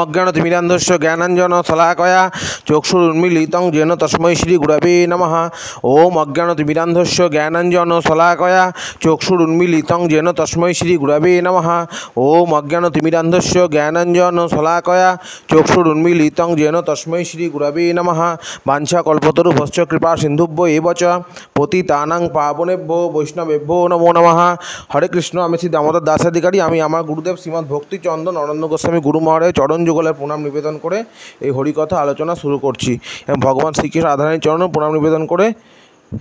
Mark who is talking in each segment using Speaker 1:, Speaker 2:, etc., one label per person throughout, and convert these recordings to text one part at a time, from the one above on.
Speaker 1: অজ্ঞানতিমিরান্ধস্য জ্ঞানাঞ্জন শলাকয়া চক্ষুरुन्मीलितं येन तस्मै श्रीगुरवे नमः। ओम अज्ञानतिमिरान्धस्य ज्ञानाञ्जन शलाकया चक्षुरुन्मीलितं येन तस्मै श्रीगुरवे नमः। ओम अज्ञानतिमिरान्धस्य ज्ञानाञ्जन शलाकया चक्षुरुन्मीलितं येन तस्मै श्रीगुरवे नमः। वाञ्छाकल्पतरुभ्यश्च कृपा सिन्धुभ्यो एव च पतितानां पावनेभ्यो वैष्णवेभ्यो नमो नमः। हरे कृष्ण। आमि श्री दामोदर दास अधिकारी। आमि आमार गुरुदेव श्रीमद भक्तिचंदन अनन्य गोस्वामी गुरु महाराज चरण जुगलेर प्रणाम निवेदन करे এই হরিকথা আলোচনা শুরু করছি এবং ভগবান শ্রীকৃষ্ণ রাধারানীর চরণে প্রণাম নিবেদন করে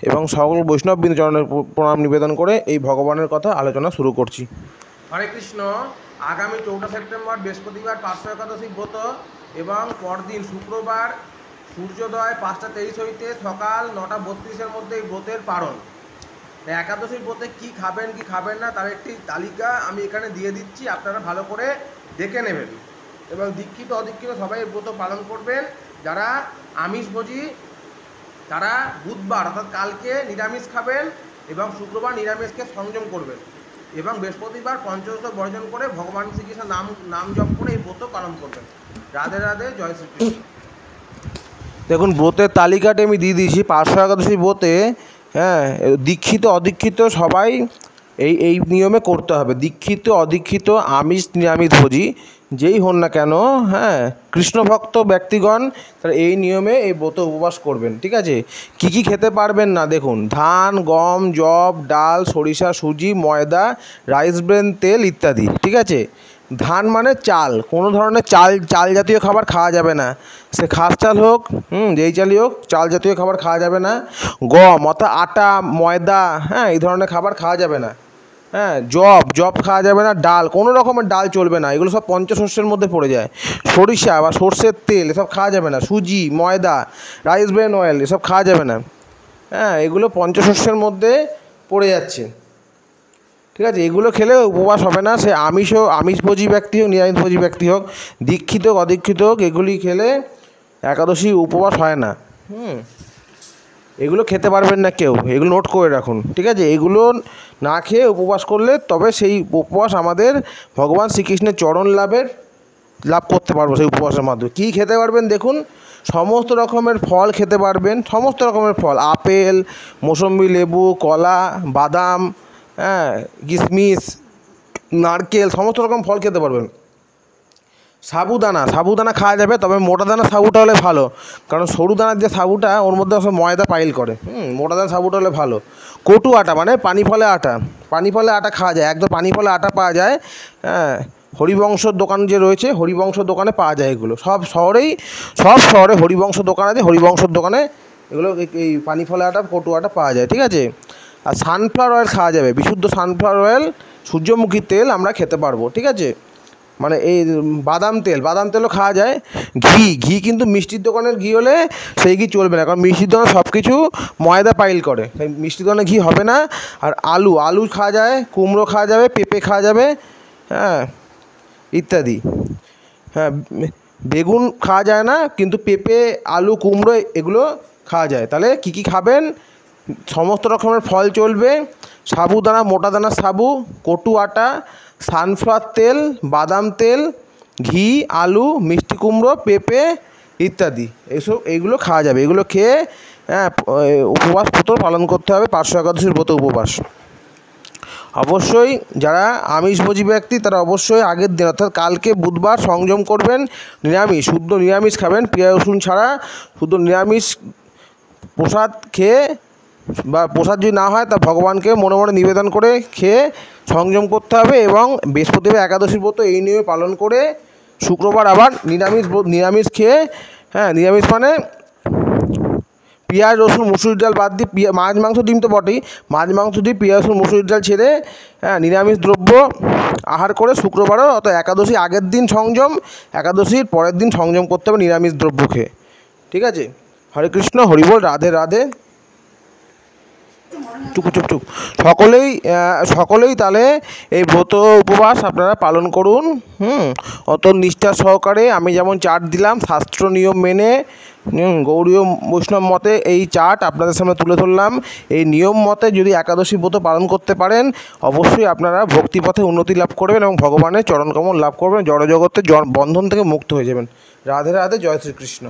Speaker 1: এবং সকল বৈষ্ণববৃন্দ চরণে প্রণাম নিবেদন করে এই ভগবানের কথা আলোচনা শুরু করছি। হরে কৃষ্ণ। আগামী 14 সেপ্টেম্বর বৃহস্পতিবার 500 একাদশী ব্রত এবং পরদিন শুক্রবার সূর্যোদয় 5:23 হইতে সকাল 9:32-এর মধ্যে এই ব্রতের পালন। একাদশীর ব্রতে কী খাবেন কি খাবেন না তার একটি তালিকা আমি এখানে দিয়ে দিচ্ছি, আপনারা ভালো করে দেখে নেবেন এবং দীক্ষিত অদীক্ষিত সবাই ব্রত পালন করবেন। যারা আমিষভোজী তারা বুধবার অর্থাৎ কালকে নিরামিষ খাবেন এবং শুক্রবার নিরামিষকে সংযম করবেন এবং বৃহস্পতিবার পঞ্চদশ বর্জন করে ভগবান শ্রীকৃষ্ণের নাম জপ করে এই ব্রত পালন করবেন। রাধে রাধে, জয় শ্রীকৃষ্ণ। দেখুন ব্রতের তালিকাটি আমি দিয়ে দিয়েছি। 500 একাদশী ব্রতে দীক্ষিত অদীক্ষিত সবাই এই নিয়মে করতে হবে। দীক্ষিত অদীক্ষিত আমিষ নিরামিষভোজী যেই হন না কেন, কৃষ্ণভক্ত ব্যক্তিগণ তারা এই নিয়মে এই ব্রত উপবাস করবেন। ঠিক আছে। কি কি খেতে পারবেন না দেখুন, ধান, গম, যব, ডাল, সরিষা, সুজি, ময়দা, রাইস ব্রেন তেল ইত্যাদি। ঠিক আছে। ধান মানে চাল, কোনো ধরনের চাল জাতীয় খাবার খাওয়া যাবে না, সে খাস চাল হোক যেই চালই হোক, চাল জাতীয় খাবার খাওয়া যাবে না। গম অর্থাৎ আটা, ময়দা, এই ধরনের খাবার খাওয়া যাবে না। জব খাওয়া যাবে না। ডাল, কোনো রকমের ডাল চলবে না, এগুলো সব পঞ্চশস্যের মধ্যে পড়ে যায়। সরিষা বা সর্ষের তেল এসব খাওয়া যাবে না। সুজি, ময়দা, রাইস ব্রেন অয়েল এসব খাওয়া যাবে না। এগুলো পঞ্চশস্যের মধ্যে পড়ে যাচ্ছে। ঠিক আছে। এগুলো খেলে উপবাস হবে না, সে আমিষভোজী ব্যক্তি হোক নিরামিষভোজী ব্যক্তি হোক, দীক্ষিত হোক অদীক্ষিত হোক, এগুলি খেলে একাদশী উপবাস হয় না। এগুলো খেতে পারবেন না কেউ, এগুলো নোট করে রাখুন। ঠিক আছে। এগুলো না খেয়ে উপবাস করলে তবে সেই উপবাস আমাদের ভগবান শ্রীকৃষ্ণের চরণ লাভ করতে পারবো সেই উপবাসের মাধ্যমে। কী খেতে পারবেন দেখুন, সমস্ত রকমের ফল খেতে পারবেন, সমস্ত রকমের ফল, আপেল, মৌসম্বি, লেবু, কলা, বাদাম, কিশমিশ, নারকেল, সমস্ত রকম ফল খেতে পারবেন। সাবুদানা খাওয়া যাবে, তবে মোটা দানা সাবুটা হলে ভালো, কারণ সরু দানার যে সাবুটা ওর মধ্যে সব ময়দা পাইল করে। মোটা দানা সাবুটা হলে ভালো। কটু আটা মানে পানি ফলে আটা খাওয়া যায়, একদম পানি ফলে আটা পাওয়া যায়। হরিবংশর দোকান যে রয়েছে, হরিবংশ দোকানে পাওয়া যায় এগুলো। সব শহরে হরিবংশ দোকান আছে, হরিবংশর দোকানে এগুলো এই পানি ফলে আটা, কটু আটা পাওয়া যায়। ঠিক আছে। আর সানফ্লাওয়ার অয়েল খাওয়া যাবে, বিশুদ্ধ সানফ্লাওয়ার অয়েল, সূর্যমুখী তেল আমরা খেতে পারবো। ঠিক আছে। মানে এই বাদাম তেলও খাওয়া যায়। ঘি কিন্তু মিষ্টির দোকানের ঘি হলে সেই ঘি চলবে না, কারণ মিষ্টির দোকানে সব কিছু ময়দা পাইল করে, তাই মিষ্টির দোকানে ঘি হবে না। আর আলু খাওয়া যায়, কুমড়ো খাওয়া যাবে, পেঁপে খাওয়া যাবে, ইত্যাদি। বেগুন খাওয়া যায় না, কিন্তু পেঁপে, আলু, কুমড়ো এগুলো খাওয়া যায়। তাহলে কি খাবেন, সমস্ত রকমের ফল চলবে। সাবুদানা, মোটা দানা সাবু, কটু আটা, সানফ্লাওয়ার তেল, বাদাম তেল, ঘি, আলু, মিষ্টি কুমড়ো, পেঁপে ইত্যাদি এইগুলো খাওয়া যাবে। এগুলো খেয়ে উপবাস ব্রত পালন করতে হবে, 500 একাদশীর ব্রত উপবাস। অবশ্যই যারা আমিষভোজী ব্যক্তি তারা অবশ্যই আগের দিন অর্থাৎ কালকে বুধবার সংযম করবেন, শুদ্ধ নিরামিষ খাবেন, পেঁয়াজ রসুন ছাড়া শুদ্ধ নিরামিষ প্রসাদ খেয়ে, বা প্রসাদ যদি না হয় তা ভগবানকে মনে মনে নিবেদন করে খেয়ে সংযম করতে হবে। এবং বৃহস্পতিবার একাদশী ব্রত এই নিয়মে পালন করে শুক্রবার আবার নিরামিষ খেয়ে, নিরামিষ মানে পেঁয়াজ রসুন মুসুরির ডাল বাদ দিয়ে, মাছ মাংস ডিম তো বটেই, মাছ মাংস দিয়ে পেঁয়াজ রসুন মুসুরির ডাল ছেড়ে নিরামিষ দ্রব্য আহার করে শুক্রবারও অর্থাৎ একাদশী আগের দিন সংযম, একাদশীর পরের দিন সংযম করতে হবে নিরামিষ দ্রব্য খেয়ে। ঠিক আছে। হরে কৃষ্ণ, হরি বল, রাধে রাধে। চুপ সকলেই তাহলে এই ব্রত উপবাস আপনারা পালন করুন। অত নিষ্ঠা সহকারে আমি যেমন চার্ট দিলাম শাস্ত্র নিয়ম মেনে, গৌড়ীয় বৈষ্ণব মতে এই চার্ট আপনাদের সামনে তুলে ধরলাম। এই নিয়ম মতে যদি একাদশী ব্রত পালন করতে পারেন অবশ্যই আপনারা ভক্তিপথে উন্নতি লাভ করবেন এবং ভগবানের চরণকমল লাভ করবেন, জড়জগতের বন্ধন থেকে মুক্ত হয়ে যাবেন। রাধে রাধে, জয় শ্রীকৃষ্ণ।